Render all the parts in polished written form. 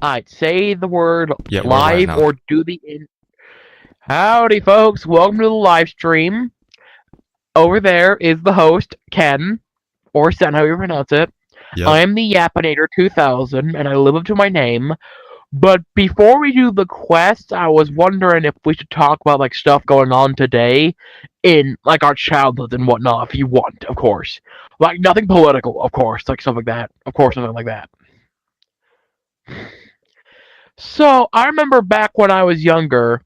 I'd say the word Yeah, we're live live now. or do the in. Howdy, folks. Welcome to the live stream. Over there is the host, Ken, or Sen, however you pronounce it. I Yep. am the Yapinator 2000, and I live up to my name. But before we do the quest, I was wondering if we should talk about like stuff going on today in like our childhood and whatnot, if you want, of course. Like nothing political, of course, like stuff like that. Of course, something like that. So I remember back when I was younger,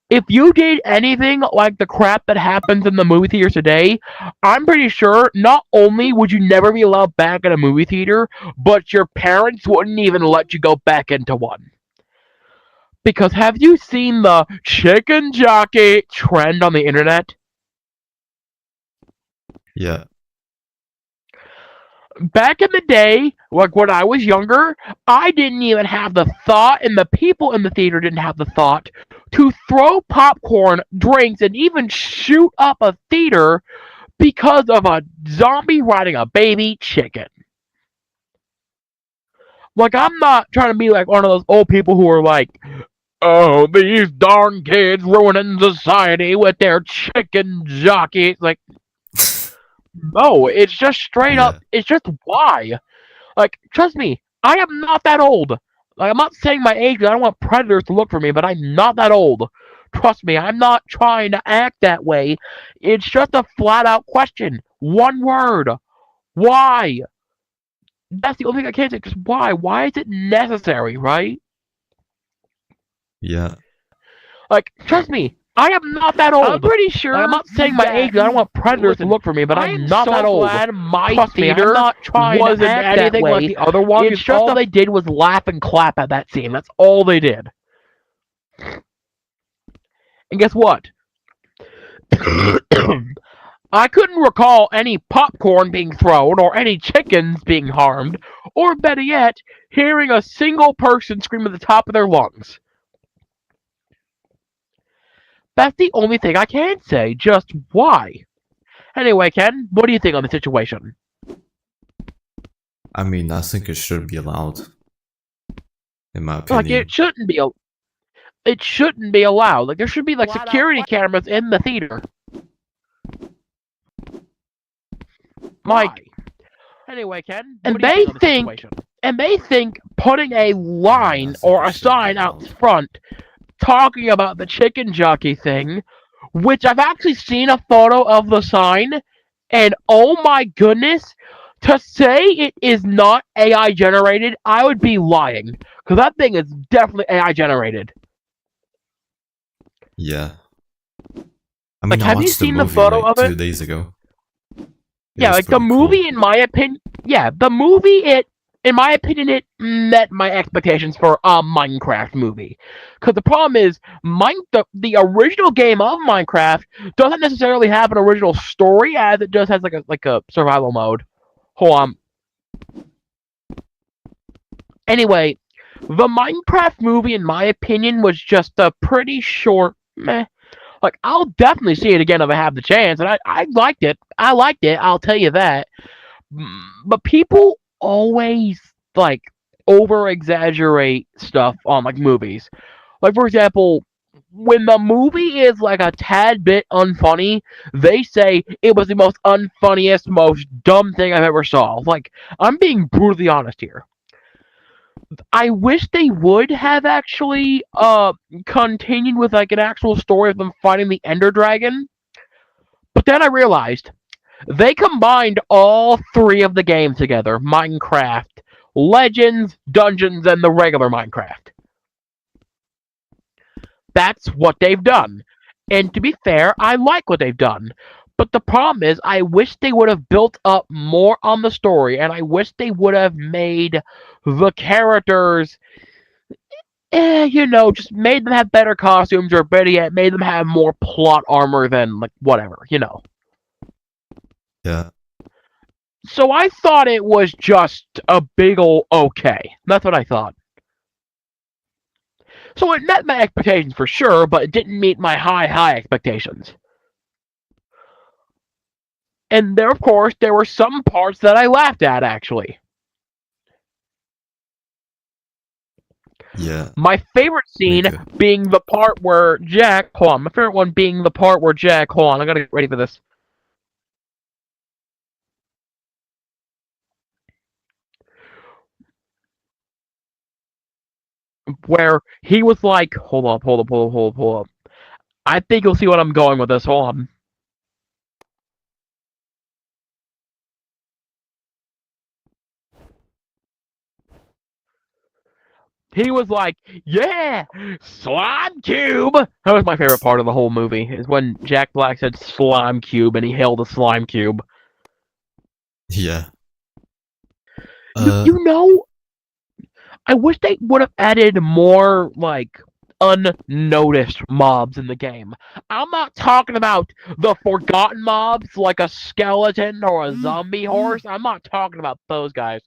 if you did anything like the crap that happens in the movie theaters today, I'm pretty sure not only would you never be allowed back in a movie theater, but your parents wouldn't even let you go back into one. Because have you seen the chicken jockey trend on the internet? Yeah. Back in the day, like when I was younger, I didn't even have the thought, and the people in the theater didn't have the thought to throw popcorn, drinks, and even shoot up a theater because of a zombie riding a baby chicken. Like, I'm not trying to be like one of those old people who are like, oh, these darn kids ruining society with their chicken jockeys. Like, no, it's just straight up, Yeah. it's just why. Like, trust me, I am not that old. Like, I'm not saying my age because I don't want predators to look for me, but I'm not that old. Trust me, I'm not trying to act that way. It's just a flat out question. One word. Why? That's the only thing I can say. Just why? Why is it necessary, right? Yeah. Like, trust me, I am not that I'm old. pretty Like, I'm sure not saying my age that. 'cause I don't want predators to Listen, look for me, but I I'm am not that so old. glad my Trust me, I'm theater not trying to wasn't act that anything way. like the other ones. It's just all they did was laugh and clap at that scene. That's all they did. And guess what? I couldn't recall any popcorn being thrown or any chickens being harmed, or better yet, hearing a single person scream at the top of their lungs. That's the only thing I can say. Just why? Anyway, Ken, what do you think on the situation? I mean, I think it should be allowed, in my Like opinion. it shouldn't be allowed. Like there should be like Flat out security cameras in the theater. Like anyway, Ken, And what do you they think on the think- situation? And they think putting a line think or it a should be sign out allowed. front talking about the chicken jockey thing, which I've actually seen a photo of the sign, and oh my goodness, to say it is not AI generated, I would be lying. Because that thing is definitely AI generated. Yeah. I Like, mean, I have you watched the seen the movie photo like of it? 2 days ago. It Yeah, was like the pretty cool. movie, in my opinion, in my opinion, it met my expectations for a Minecraft movie. Because the problem is, the original game of Minecraft doesn't necessarily have an original story, as it just has like a survival mode. Hold on. Anyway, the Minecraft movie, in my opinion, was just a pretty short meh. Like, I'll definitely see it again if I have the chance, and I liked it. I liked it, I'll tell you that. But people always like over exaggerate stuff on like movies. Like for example, when the movie is like a tad bit unfunny, they say it was the most unfunniest, most dumb thing I've ever saw. Like I'm being brutally honest here. I wish they would have actually continued with like an actual story of them fighting the Ender Dragon. But then I realized they combined all three of the games together: Minecraft, Legends, Dungeons, and the regular Minecraft. That's what they've done. And to be fair, I like what they've done. But the problem is, I wish they would have built up more on the story, and I wish they would have made the characters, just made them have better costumes, or better yet, made them have more plot armor than, like, whatever. Yeah. So I thought it was just a big ol' okay. That's what I thought. So it met my expectations for sure, but it didn't meet my high expectations. And there, of course, there were some parts that I laughed at, actually. Yeah, My favorite pretty scene good. being the part where Jack. Hold on. My favorite one being the part where Jack. Hold on. I gotta get ready for this. Where he was like, hold up. I think you'll see what I'm going with this. Hold on. He was like, yeah, slime cube. That was my favorite part of the whole movie. Is when Jack Black said slime cube and he held a slime cube. Yeah. You Uh, you know, I wish they would have added more like unnoticed mobs in the game. I'm not talking about the forgotten mobs like a skeleton or a zombie horse. I'm not talking about those guys.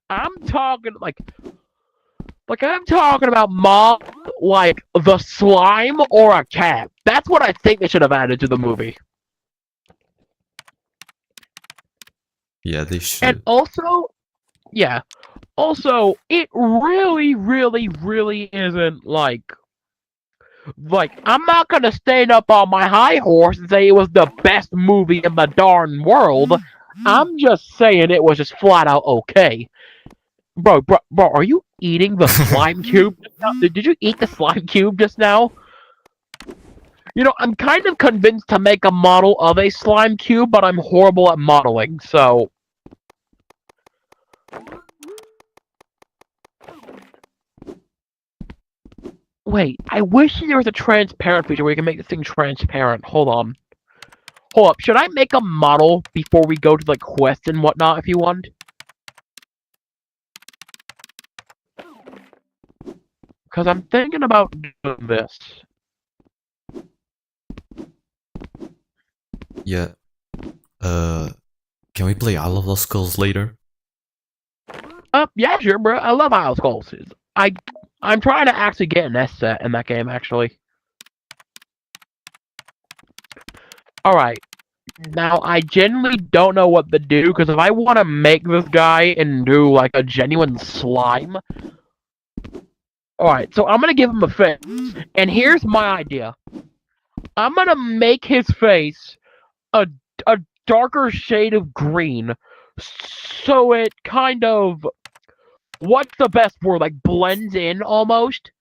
I'm talking I'm talking about mob like the slime or a cat. That's what I think they should have added to the movie. yeah, they And should. also, yeah, also it really isn't like I'm not gonna stand up on my high horse and say it was the best movie in the darn world. I'm just saying it was just flat out okay. Bro, are you eating the slime cube just now? Did you eat the slime cube just now? You know, I'm kind of convinced to make a model of a slime cube, but I'm horrible at modeling, so. Wait, I wish there was a transparent feature where you can make this thing transparent. Hold on. Hold up, should I make a model before we go to the quest and whatnot if you want? Because I'm thinking about doing this. Yeah. Can we play Isle of Lost Skulls later? Yeah, sure, bro. I love Isle Skulls. I'm trying to actually get an S set in that game, actually. Alright. Now, I genuinely don't know what to do, because if I want to make this guy and do, like, a genuine slime... Alright, so I'm gonna give him a face. And here's my idea. I'm gonna make his face a darker shade of green, so it kind of... What's the best word? Like, blends in, almost?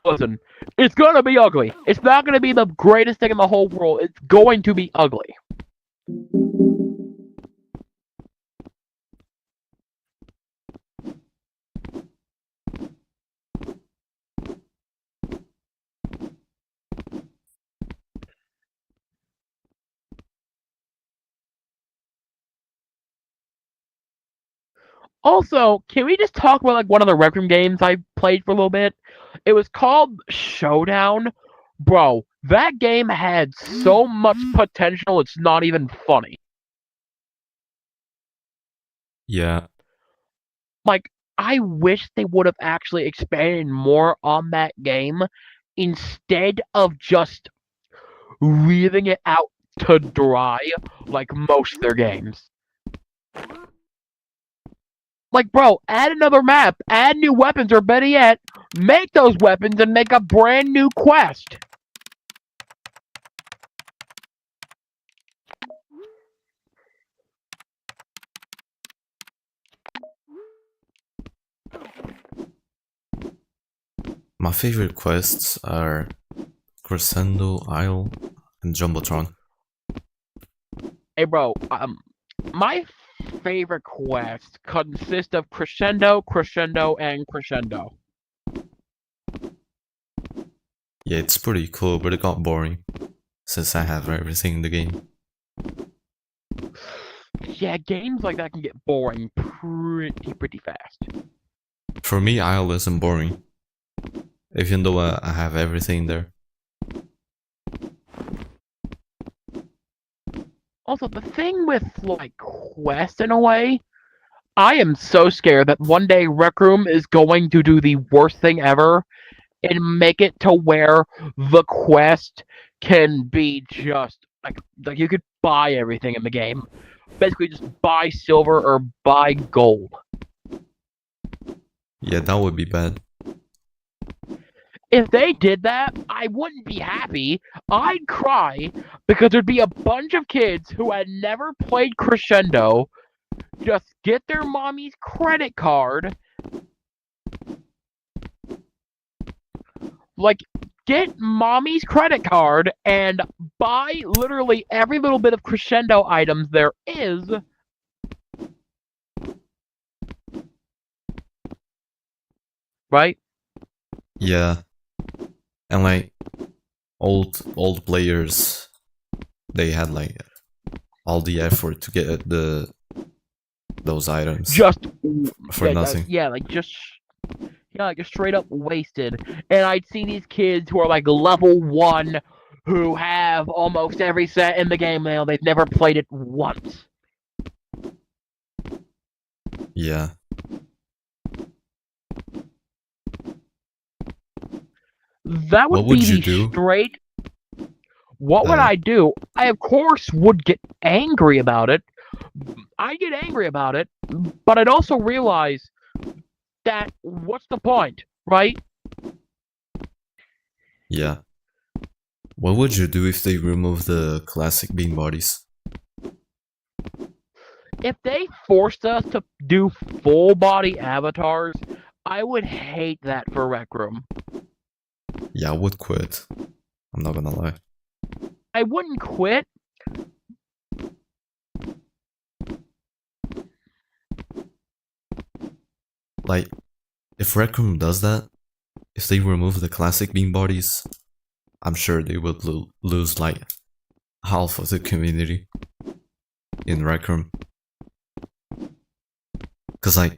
Listen, it's gonna be ugly. It's not gonna be the greatest thing in the whole world. It's going to be ugly. Also, can we just talk about like one of the Rec Room games I played for a little bit? It was called Showdown. Bro, that game had so much potential, it's not even funny. Yeah. Like, I wish they would have actually expanded more on that game instead of just leaving it out to dry like most of their games. Like, bro, add another map, add new weapons, or better yet, make those weapons and make a brand new quest. My favorite quests are Crescendo, Isle, and Jumbotron. Hey, bro, my favorite quest consists of Crescendo, Crescendo, and Crescendo. Yeah, it's pretty cool, but it got boring since I have everything in the game. Yeah, games like that can get boring pretty fast. For me, Isle isn't boring, even though I have everything there. Also, the thing with, like, Quest in a way, I am so scared that one day Rec Room is going to do the worst thing ever and make it to where the quest can be just, like you could buy everything in the game. basically just buy silver or buy gold. Yeah, that would be bad. If they did that, I wouldn't be happy. I'd cry because there'd be a bunch of kids who had never played Crescendo just get their mommy's credit card, like get mommy's credit card and buy literally every little bit of Crescendo items there is. Right? Yeah. And like old players, they had like all the effort to get those items Just for nothing. like just straight up wasted. And I'd see these kids who are like level 1 who have almost every set in the game now. They've never played it once. Yeah. That would What would be you the do? straight. What would I do? I, of course, would get angry about it. I'd get angry about it, but I'd also realize that what's the point, right? Yeah. What would you do if they remove the classic bean bodies? If they forced us to do full body avatars, I would hate that for Rec Room. Yeah, I would quit. I'm not gonna lie. I wouldn't quit. Like, if Rec Room does that, if they remove the classic bean bodies, I'm sure they would lose like half of the community in Rec Room. Cause like,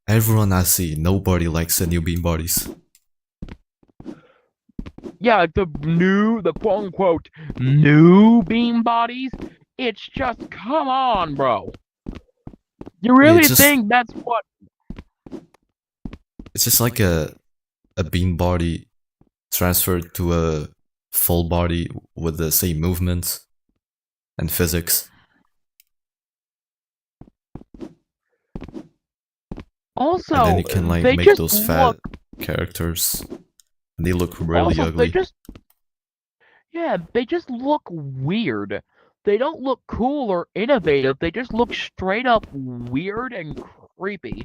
everyone I see, nobody likes the new bean bodies. Yeah, like the quote unquote new beam bodies. It's just, come on, bro. You really think that's what? It's just like a bean body transferred to a full body with the same movements and physics. Also, and then you can like they make just those fat characters. And they look really also, ugly. they just look weird. They don't look cool or innovative. They just look straight up weird and creepy.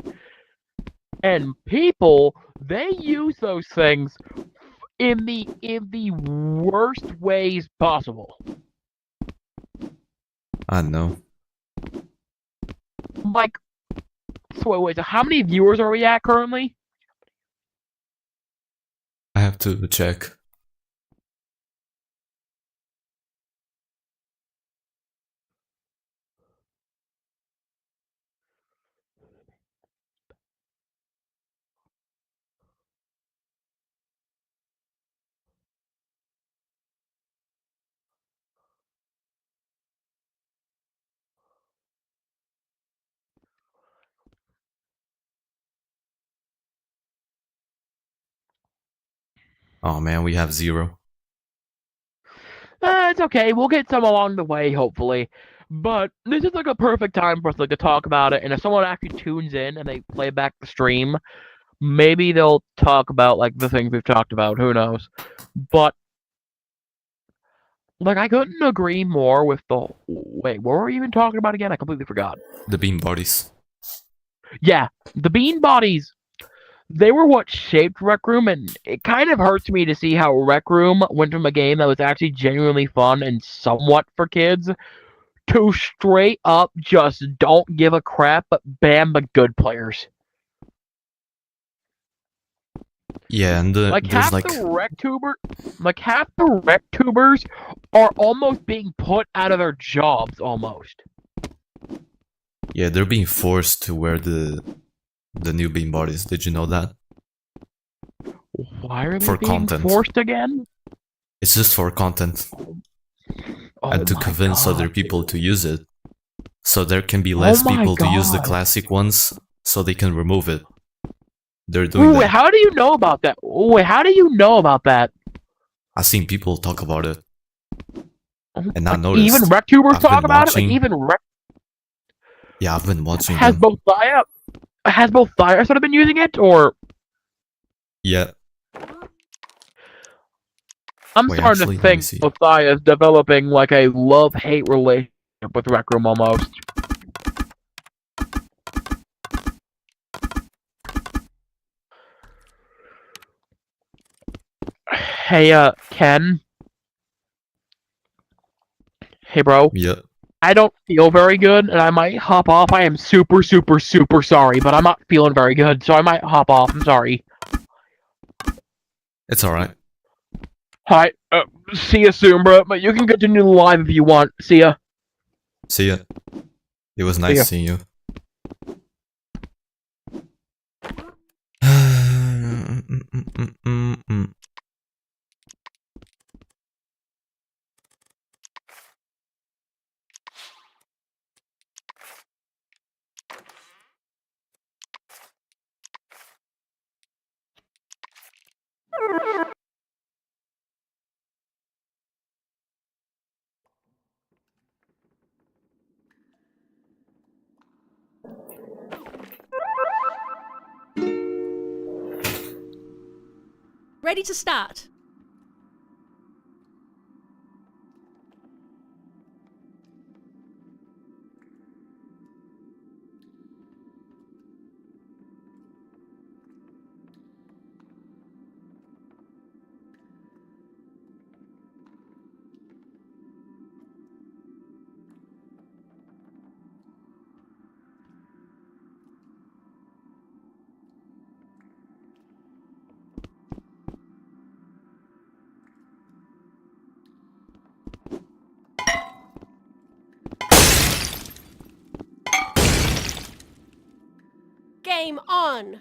And people, they use those things in the worst ways possible. I know. Like, so wait, so how many viewers are we at currently? I have to check. Oh man, we have 0. It's okay. We'll get some along the way, hopefully. But this is like a perfect time for us to talk about it. And if someone actually tunes in and they play back the stream, maybe they'll talk about like the things we've talked about. Who knows? But like, I couldn't agree more with the. Wait, what were we even talking about again? I completely forgot. The bean bodies. Yeah, the bean bodies. They were what shaped Rec Room, and it kind of hurts me to see how Rec Room went from a game that was actually genuinely fun and somewhat for kids to straight up just don't give a crap but ban the good players. Yeah, and half the RecTubers are almost being put out of their jobs almost. Yeah, they're being forced to wear the new bean bodies. Did you know that? Why are they being forced again? It's just for content. And to convince other people to use it. So there can be less people to use the classic ones, so they can remove it. They're doing that. Wait, how do you know about that? Wait, how do you know about that? I've seen people talk about it. And I noticed. Even RecTubers talk about it? Like, even Yeah, I've been watching Has them. both Thea sort of been using it, or Yeah. I'm Wait, starting actually, to let me think see. Thea is developing like a love-hate relationship with Rec Room almost. Hey, Ken. Hey, bro. Yeah. I don't feel very good, and I might hop off. I am super, super, super sorry, but I'm not feeling very good, so I might hop off. I'm sorry. It's alright. Hi. See you soon, bro. But you can continue the live if you want. See ya. See ya. It was See nice ya. seeing you. Ready to start. Game on.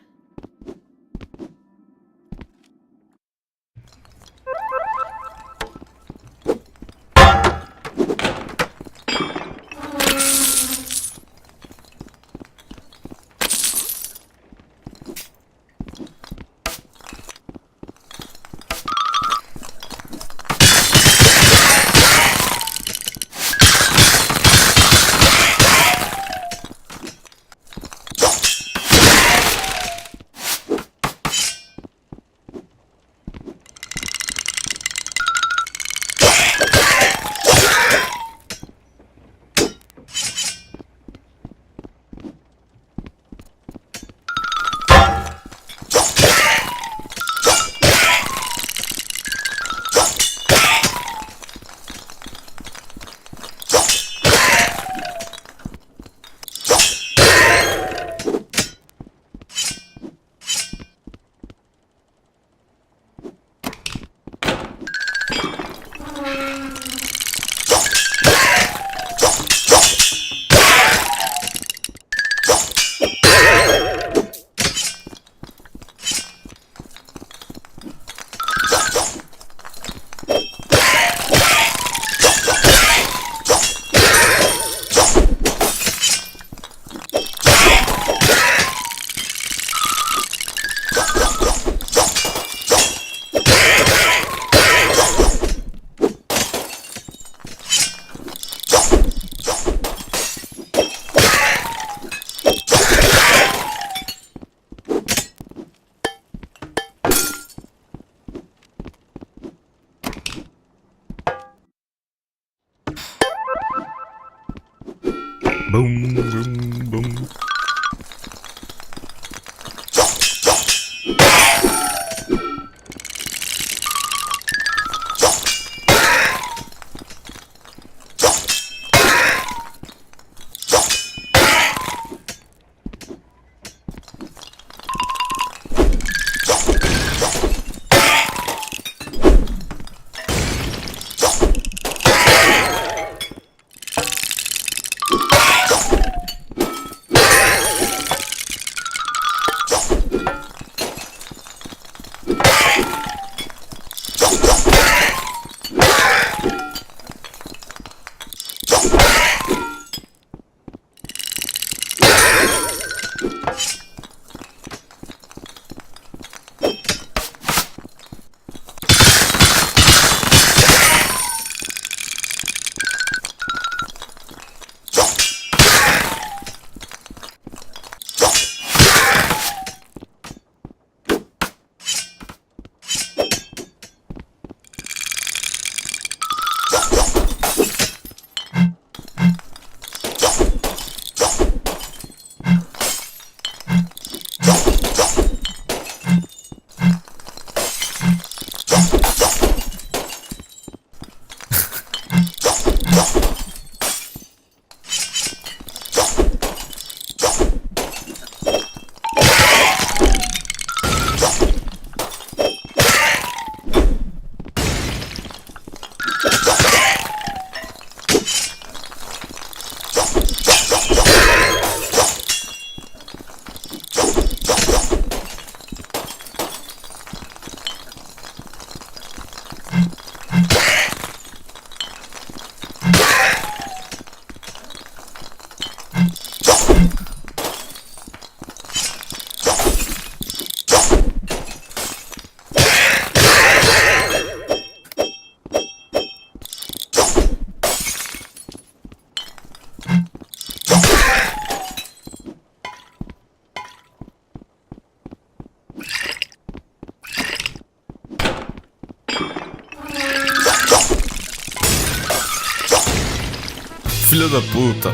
Filha da puta.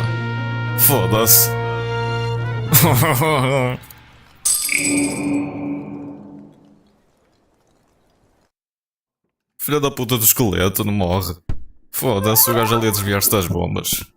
Foda-se. Filha da puta do esqueleto, não morre. Foda-se, o gajo ali a desviar-se das bombas.